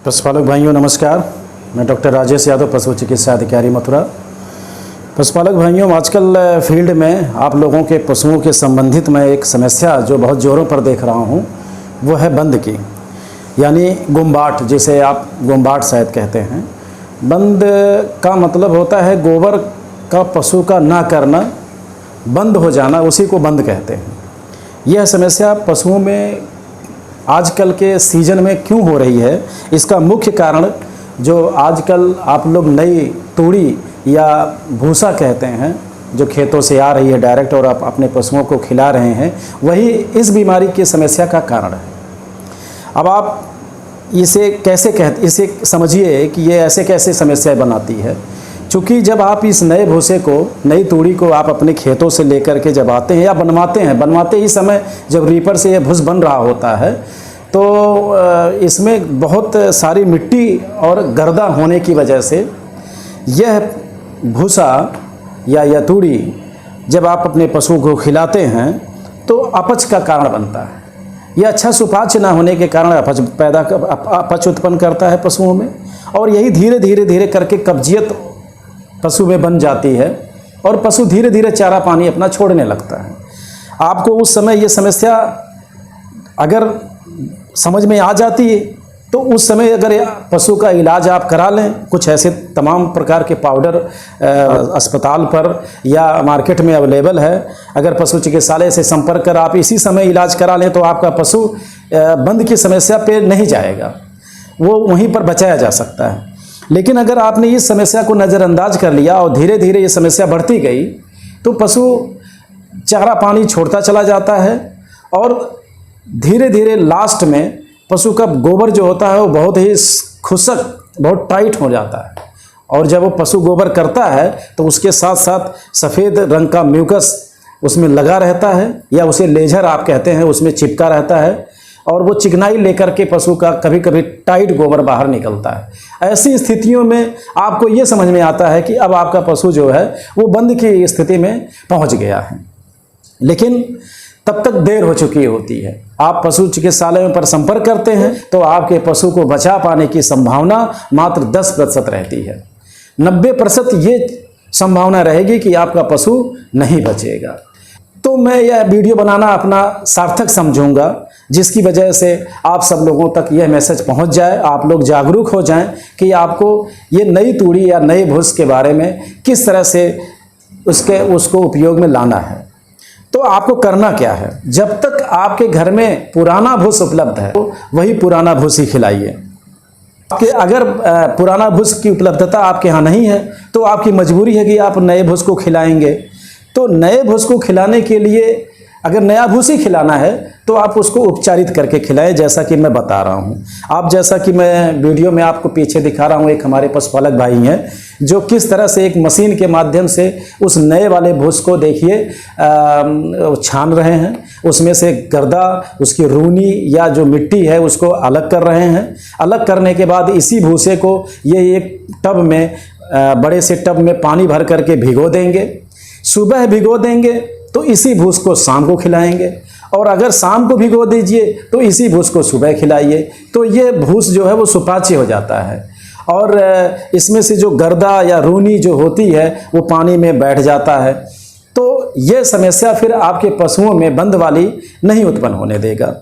पशुपालक भाइयों नमस्कार। मैं डॉक्टर राजेश यादव, पशु चिकित्सा अधिकारी मथुरा। पशुपालक भाइयों, आजकल फील्ड में आप लोगों के पशुओं के संबंधित मैं एक समस्या जो बहुत ज़ोरों पर देख रहा हूँ वो है बंद की, यानी गुम्बाट, जिसे आप गुम्बाट शायद कहते हैं। बंद का मतलब होता है गोबर का पशु का ना करना, बंद हो जाना, उसी को बंद कहते हैं। यह समस्या पशुओं में आजकल के सीज़न में क्यों हो रही है, इसका मुख्य कारण जो आजकल आप लोग नई तूड़ी या भूसा कहते हैं जो खेतों से आ रही है डायरेक्ट और आप अपने पशुओं को खिला रहे हैं, वही इस बीमारी की समस्या का कारण है। अब आप इसे समझिए कि ये ऐसे कैसे समस्या बनाती है। चूँकि जब आप इस नए भूसे को, नई तूड़ी को आप अपने खेतों से लेकर के जब आते हैं या बनवाते ही समय जब रीपर से ये भूस बन रहा होता है तो इसमें बहुत सारी मिट्टी और गर्दा होने की वजह से यह भूसा या यह तूड़ी जब आप अपने पशुओं को खिलाते हैं तो अपच का कारण बनता है। यह अच्छा सुपाच्य ना होने के कारण अपच उत्पन्न करता है पशुओं में, और यही धीरे धीरे करके कब्जियत पशु में बन जाती है और पशु धीरे धीरे चारा पानी अपना छोड़ने लगता है। आपको उस समय ये समस्या अगर समझ में आ जाती है तो उस समय अगर पशु का इलाज आप करा लें, कुछ ऐसे तमाम प्रकार के पाउडर अस्पताल पर या मार्केट में अवेलेबल है, अगर पशु चिकित्सालय से संपर्क कर आप इसी समय इलाज करा लें तो आपका पशु बंद की समस्या पे नहीं जाएगा, वो वहीं पर बचाया जा सकता है। लेकिन अगर आपने इस समस्या को नज़रअंदाज कर लिया और धीरे धीरे ये समस्या बढ़ती गई तो पशु चारा पानी छोड़ता चला जाता है और धीरे धीरे लास्ट में पशु का गोबर जो होता है वो बहुत ही खुशक, बहुत टाइट हो जाता है। और जब वो पशु गोबर करता है तो उसके साथ साथ सफ़ेद रंग का म्यूकस उसमें लगा रहता है, या उसे लेजर आप कहते हैं, उसमें चिपका रहता है और वो चिकनाई लेकर के पशु का कभी कभी टाइट गोबर बाहर निकलता है। ऐसी स्थितियों में आपको ये समझ में आता है कि अब आपका पशु जो है वो बंद की स्थिति में पहुंच गया है, लेकिन तब तक देर हो चुकी होती है। आप पशु चिकित्सालय पर संपर्क करते हैं तो आपके पशु को बचा पाने की संभावना मात्र 10% रहती है। 90% ये संभावना रहेगी कि आपका पशु नहीं बचेगा। तो मैं यह वीडियो बनाना अपना सार्थक समझूंगा, जिसकी वजह से आप सब लोगों तक यह मैसेज पहुंच जाए, आप लोग जागरूक हो जाएं कि आपको ये नई तूड़ी या नए भूस के बारे में किस तरह से उसको उपयोग में लाना है। तो आपको करना क्या है, जब तक आपके घर में पुराना भूस उपलब्ध है तो वही पुराना भूस ही खिलाइए। अगर पुराना भूस की उपलब्धता आपके यहाँ नहीं है तो आपकी मजबूरी है कि आप नए भूस को खिलाएंगे। तो नए भूस को खिलाने के लिए अगर नया भूस ही खिलाना है तो आप उसको उपचारित करके खिलाएं, जैसा कि मैं बता रहा हूं। आप जैसा कि मैं वीडियो में आपको पीछे दिखा रहा हूं, एक हमारे पशुपालक भाई हैं जो किस तरह से एक मशीन के माध्यम से उस नए वाले भूस को देखिए छान रहे हैं, उसमें से गर्दा, उसकी रूनी या जो मिट्टी है उसको अलग कर रहे हैं। अलग करने के बाद इसी भूसे को ये एक टब में, बड़े से टब में पानी भर करके भिगो देंगे। सुबह भिगो देंगे तो इसी भूस को शाम को खिलाएंगे, और अगर शाम को भिगो दीजिए तो इसी भूस को सुबह खिलाइए। तो ये भूस जो है वो सुपाच्य हो जाता है और इसमें से जो गर्दा या रूनी जो होती है वो पानी में बैठ जाता है। तो ये समस्या फिर आपके पशुओं में बंद वाली नहीं उत्पन्न होने देगा।